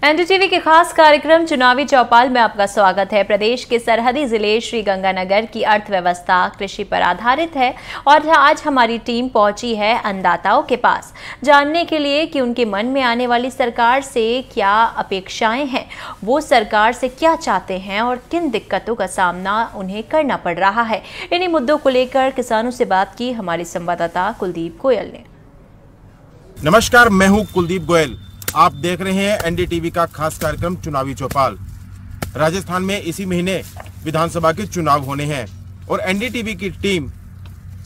NDTV के खास कार्यक्रम चुनावी चौपाल में आपका स्वागत है। प्रदेश के सरहदी जिले श्रीगंगानगर की अर्थव्यवस्था कृषि पर आधारित है और आज हमारी टीम पहुंची है अन्नदाताओं के पास जानने के लिए कि उनके मन में आने वाली सरकार से क्या अपेक्षाएं हैं, वो सरकार से क्या चाहते हैं और किन दिक्कतों का सामना उन्हें करना पड़ रहा है। इन्हीं मुद्दों को लेकर किसानों से बात की हमारी संवाददाता कुलदीप गोयल ने। नमस्कार, मैं हूं कुलदीप गोयल। आप देख रहे हैं एनडीटीवी का खास कार्यक्रम चुनावी चौपाल। राजस्थान में इसी महीने विधानसभा के चुनाव होने हैं और एनडीटीवी की टीम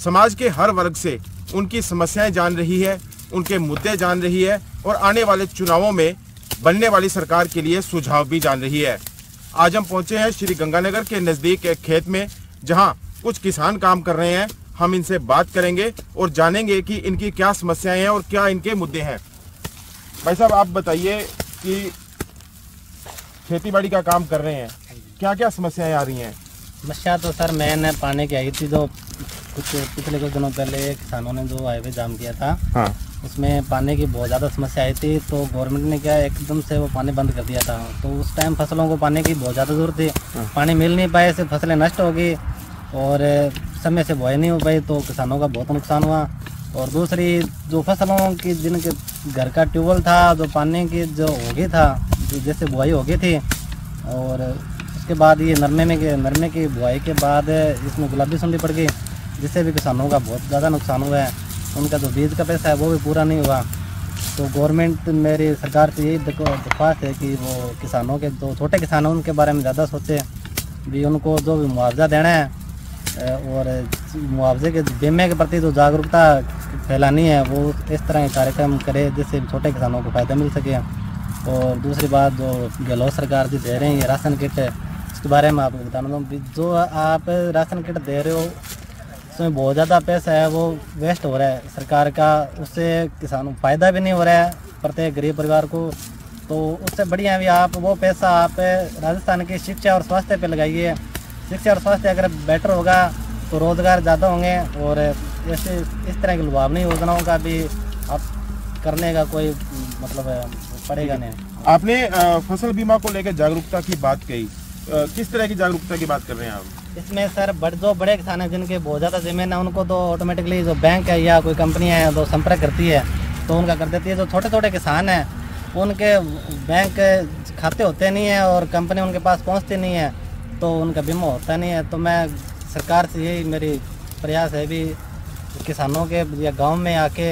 समाज के हर वर्ग से उनकी समस्याएं जान रही है, उनके मुद्दे जान रही है और आने वाले चुनावों में बनने वाली सरकार के लिए सुझाव भी जान रही है। आज हम पहुंचे हैं श्रीगंगानगर के नज़दीक एक खेत में, जहां कुछ किसान काम कर रहे हैं। हम इनसे बात करेंगे और जानेंगे कि इनकी क्या समस्याएं हैं और क्या इनके मुद्दे हैं। भाई साहब, आप बताइए कि खेतीबाड़ी का काम कर रहे हैं, क्या क्या समस्याएं आ रही हैं? समस्या तो सर मैंने पानी की आई थी, जो पिछले कुछ दिनों पहले किसानों ने जो हाईवे जाम किया था। हाँ। उसमें पानी की बहुत ज़्यादा समस्या आई थी, तो गवर्नमेंट ने क्या एकदम से वो पानी बंद कर दिया था। तो उस टाइम फसलों को पानी की बहुत ज़्यादा ज़रूरत थी। हाँ। पानी मिल नहीं पाए से फसलें नष्ट हो गई और समय से बुआई नहीं हो पाई, तो किसानों का बहुत नुकसान हुआ। और दूसरी जो फसलों की जिनके घर का ट्यूबवेल था, जो पानी की जो हो गई था, जो जैसे बुआई हो गई थी, और उसके बाद ये नरमे की बुआई के बाद इसमें गुलाबी सुंडी पड़ गई, जिससे भी किसानों का बहुत ज़्यादा नुकसान हुआ है। उनका जो बीज का पैसा है वो भी पूरा नहीं हुआ। तो गवर्नमेंट मेरी सरकार से यही दरख्वास्त है कि वो किसानों के जो छोटे किसान हैं उनके बारे में ज़्यादा सोचे, भी उनको जो भी मुआवजा देना है और मुआवजे के बीमे के प्रति जो जागरूकता फैलानी है, वो इस तरह के कार्यक्रम करे जिससे छोटे किसानों को फ़ायदा मिल सके। और दूसरी बात, जो गहलोत सरकार जी दे रहे हैं ये राशन किट, इसके बारे में आपको बताना दूँ। जो आप राशन किट दे रहे हो उसमें बहुत ज़्यादा पैसा है वो वेस्ट हो रहा है सरकार का, उससे किसानों को फ़ायदा भी नहीं हो रहा है प्रत्येक गरीब परिवार को। तो उससे बढ़िया भी आप वो पैसा आप राजस्थान की शिक्षा और स्वास्थ्य पे लगाइए। शिक्षा और स्वास्थ्य अगर बेटर होगा तो रोज़गार ज़्यादा होंगे और ऐसे इस तरह की लुभावनी योजनाओं का भी आप करने का कोई मतलब पड़ेगा नहीं। आपने फसल बीमा को लेकर जागरूकता की बात कही, किस तरह की जागरूकता की बात कर रहे हैं आप? इसमें सर जो बड़े किसान हैं जिनके बहुत ज़्यादा ज़मीन है, उनको तो ऑटोमेटिकली जो बैंक है या कोई कंपनी है तो संपर्क करती है तो उनका कर देती है। जो छोटे छोटे किसान हैं उनके बैंक खाते होते नहीं हैं और कंपनी उनके पास पहुँचती नहीं है, तो उनका बीमा होता नहीं है। तो मैं सरकार से यही मेरी प्रयास है भी किसानों के या गांव में आके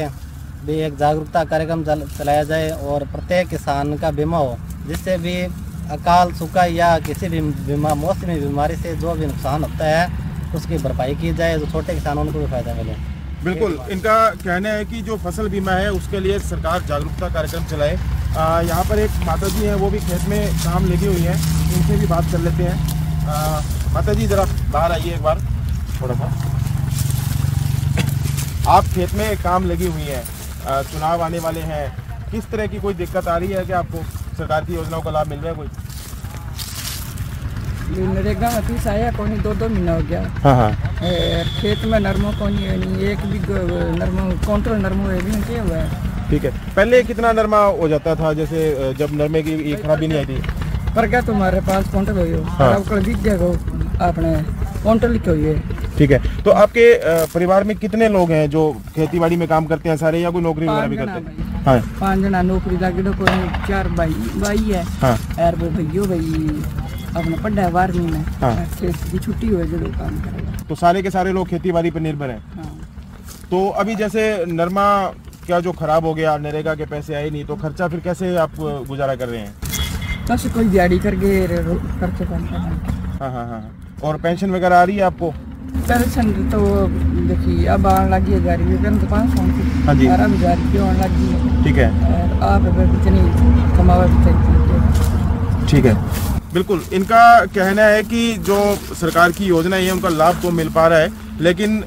भी एक जागरूकता कार्यक्रम चलाया जाए और प्रत्येक किसान का बीमा हो, जिससे भी अकाल सूखा या किसी भी मौसमी बीमारी से जो भी नुकसान होता है उसकी भरपाई की जाए, जो छोटे किसानों को भी फायदा मिले। बिल्कुल, इनका कहना है कि जो फसल बीमा है उसके लिए सरकार जागरूकता कार्यक्रम चलाए। यहाँ पर एक माता जी हैं, वो भी खेत में काम लगी हुई हैं, उनसे भी बात कर लेते हैं। माता जी, जरा बाहर आइए एक बार थोड़ा सा। आप खेत में काम लगी हुई हैं, चुनाव आने वाले हैं, किस तरह की कोई दिक्कत आ रही है कि आपको सरकार की योजनाओं का लाभ मिल रहा है? कोई नरेगा में फीस आया कौन 2 महीना हो गया। हाँ। खेत में नरमो कौन एक भी नरमो काउंटर नरमो है भी क्या हुआ है। ठीक है, पहले कितना नरमा हो जाता था, जैसे जब नरमे की खराबी नहीं आई थी? पर क्या तुम्हारे पास काउंटर हो आपने काउंटर लिखे हुए। ठीक है, तो आपके परिवार में कितने लोग हैं जो खेती-बाड़ी में काम करते हैं सारे, या कोई नौकरी वगैरह भी करते हैं? हाँ, 5 जना नौकरी लगे, कोई 4 भाई है। हाँ। यार वो भाई अपने पढ़ा 12वीं में। हाँ। की छुट्टी हुई जो काम करेगा, तो सारे के सारे लोग खेती-बाड़ी पर निर्भर हैं। हाँ। तो अभी जैसे नरमा क्या जो खराब हो गया, नरेगा के पैसे आए नहीं, तो खर्चा फिर कैसे आप गुजारा कर रहे हैं? बस कोई दिहाड़ी करके खर्चे करना। हाँ। और पेंशन वगैरह आ रही है आपको? पेंशन तो देखिए अब आने लगी है, 500 की। हाँ जी। 12,000 की आने लगी है। ठीक है। आप कितनी कमावा चाहिए? ठीक है, बिल्कुल। इनका कहना है कि जो सरकार की योजना है उनका लाभ तो मिल पा रहा है, लेकिन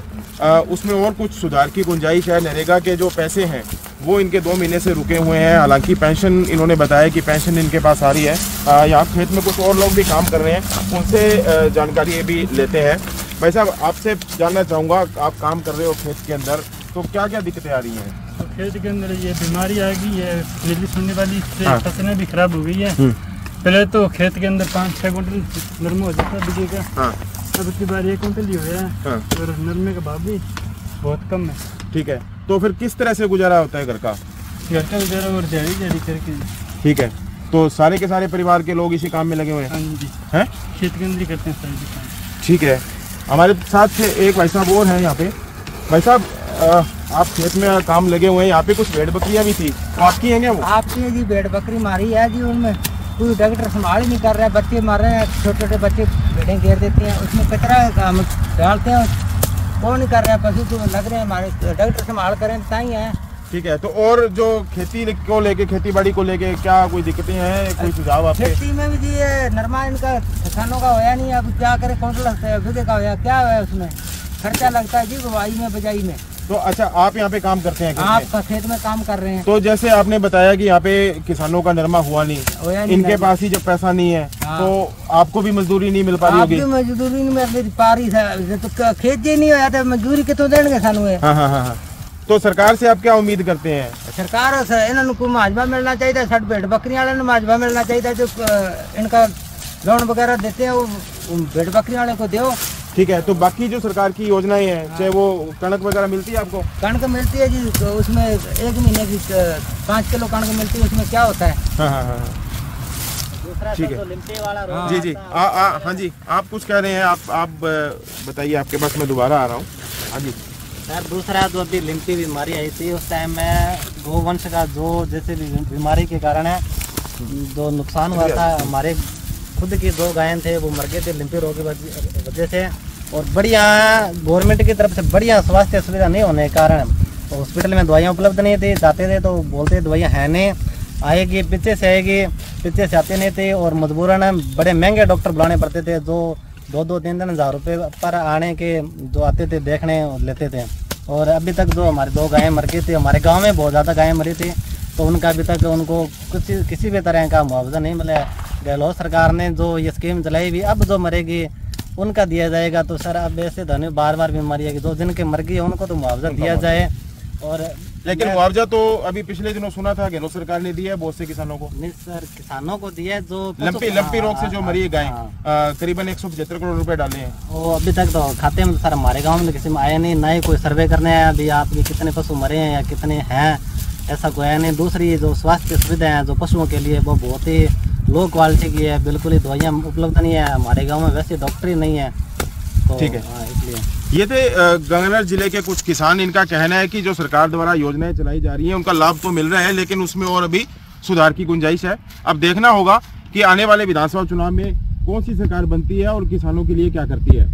उसमें और कुछ सुधार की गुंजाइश है। नरेगा के जो पैसे हैं वो इनके 2 महीने से रुके हुए हैं। हालांकि पेंशन इन्होंने बताया कि पेंशन इनके पास आ रही है। यहाँ खेत में कुछ और लोग भी काम कर रहे हैं, उनसे जानकारी भी लेते हैं। भाई साहब, आपसे जानना चाहूँगा, आप काम कर रहे हो खेत के अंदर, तो क्या क्या दिक्कतें आ रही हैं? खेत के अंदर ये बीमारी आ गई है नीली सुनने वाली, इससे फसलें भी खराब हो गई है। पहले तो खेत के अंदर 5-6 कुंटल नरमा हो जाता बिके का, अब की बार 1 कुंटल ही होया है और नरमे का भाव भी बहुत कम है। ठीक है, तो फिर किस तरह से गुजारा होता है घर का गुजारा और दिहाड़ी करके। ठीक है, तो सारे के सारे परिवार के लोग इसी काम में लगे हुए हैं? हैं? खेत के अंदर ही करते हैं सारे काम। ठीक है, हमारे साथ एक भाई साहब और हैं यहाँ पे। भाई साहब, आप खेत में काम लगे हुए हैं, यहाँ पे कुछ भेड़ बकरियाँ भी थी, तो आपकी हैं क्या वो? आपकी है जी, भेड़ बकरी मारी है जी, उनमें कोई डॉक्टर संभाल ही नहीं कर रहा है, बच्चे मार रहे हैं, छोटे छोटे बच्चे भेड़ें घेर देती हैं, उसमें कचरा हम डालते हैं, कौन नहीं कर रहा है, पशु तो लग रहे हैं हमारे, डॉक्टर संभाल करें ताई है। ठीक है, तो और जो खेती को लेके, खेती बाड़ी को लेके क्या कोई दिक्कतें हैं, कोई सुझाव आपके? खेती में भी जी नरमा इनका किसानों का होया नहीं, अब क्या करे, कौन सा लगता है विधे का होया, क्या है उसमें खर्चा लगता है जी बुवाई में बजाई में। तो अच्छा, आप यहाँ पे काम करते हैं? आप खेत में काम कर रहे हैं। तो जैसे आपने बताया कि यहाँ पे किसानों का नरमा हुआ नहीं, इनके पास ही जब पैसा नहीं है तो आपको भी मजदूरी नहीं मिल पा रही होगी? मजदूरी नहीं मिल पा रही है, तो खेत जी नहीं होया था, मजदूरी कितों देंगे सानू? हाँ। तो सरकार से आप क्या उम्मीद करते हैं? सरकार से इन्होंने को मुआवजा मिलना चाहिए, सट भेड़ बकरी वाले ने मुआवजा मिलना चाहिए, जो इनका लोन वगैरह देते हैं वो भेड़ बकरी वाले को दो। ठीक है, तो बाकी जो सरकार की योजनाएं हैं, चाहे वो कणक वगैरह मिलती है आपको? कणक मिलती है जी, तो उसमें 1 महीने की 5 किलो कणक मिलती है, उसमें क्या होता है? हाँ। ठीक है, जी। हाँ जी, आप कुछ कह रहे हैं, आप बताइए, आपके पास मैं दोबारा आ रहा हूँ। हाँ जी सर, दूसरा जो अभी लिम्पी बीमारी आई थी उस टाइम में गोवंश का जो जैसे बीमारी के कारण है जो नुकसान हुआ था, हमारे खुद की 2 गायें थे वो मर गए थे लिम्पी रोग की वजह से। और बढ़िया गवर्नमेंट की तरफ से बढ़िया स्वास्थ्य सुविधा नहीं होने के कारण तो हॉस्पिटल में दवाइयाँ उपलब्ध नहीं थी, जाते थे तो बोलते दवाइयाँ है नहीं, आएगी पीछे से आएगी, पीछे से आते नहीं थे, और मजबूरन बड़े महंगे डॉक्टर बुलाने पड़ते थे, जो 2-3 हज़ार रुपये पर आने के जो आते थे देखने लेते थे। और अभी तक जो हमारे 2 गायें मर गई थी, हमारे गांव में बहुत ज़्यादा गायें मरी थी, तो उनका अभी तक उनको किसी भी तरह का मुआवजा नहीं मिला। गहलोत सरकार ने जो ये स्कीम चलाई हुई, अब जो मरेगी उनका दिया जाएगा। तो सर अब ऐसे धनी बार बीमारी है कि 2 दिन के मर गई उनको तो मुआवजा दिया जाए। और लेकिन मुआवजा तो अभी पिछले दिनों सुना था गहलोत सरकार ने दिया है बहुत से किसानों को। नहीं सर, किसानों को दिया है जो लंपी रोग से जो मरी है गाय, करीबन 175 करोड़ रुपए डाले हैं। वो अभी तक तो खाते में सर हमारे गांव में किसी में आया नहीं, ना ही कोई सर्वे करने आया अभी आपके कितने पशु मरे हैं या कितने हैं, ऐसा कोई है नहीं। दूसरी जो स्वास्थ्य सुविधाएं हैं जो पशुओं के लिए वो बहुत ही लो क्वालिटी की है, बिल्कुल ही दवाइयाँ उपलब्ध नहीं है हमारे गाँव में, वैसे डॉक्टर ही नहीं है। ठीक है, इसलिए ये थे गंगानगर जिले के कुछ किसान। इनका कहना है कि जो सरकार द्वारा योजनाएं चलाई जा रही हैं उनका लाभ तो मिल रहा है, लेकिन उसमें और अभी सुधार की गुंजाइश है। अब देखना होगा कि आने वाले विधानसभा चुनाव में कौन सी सरकार बनती है और किसानों के लिए क्या करती है।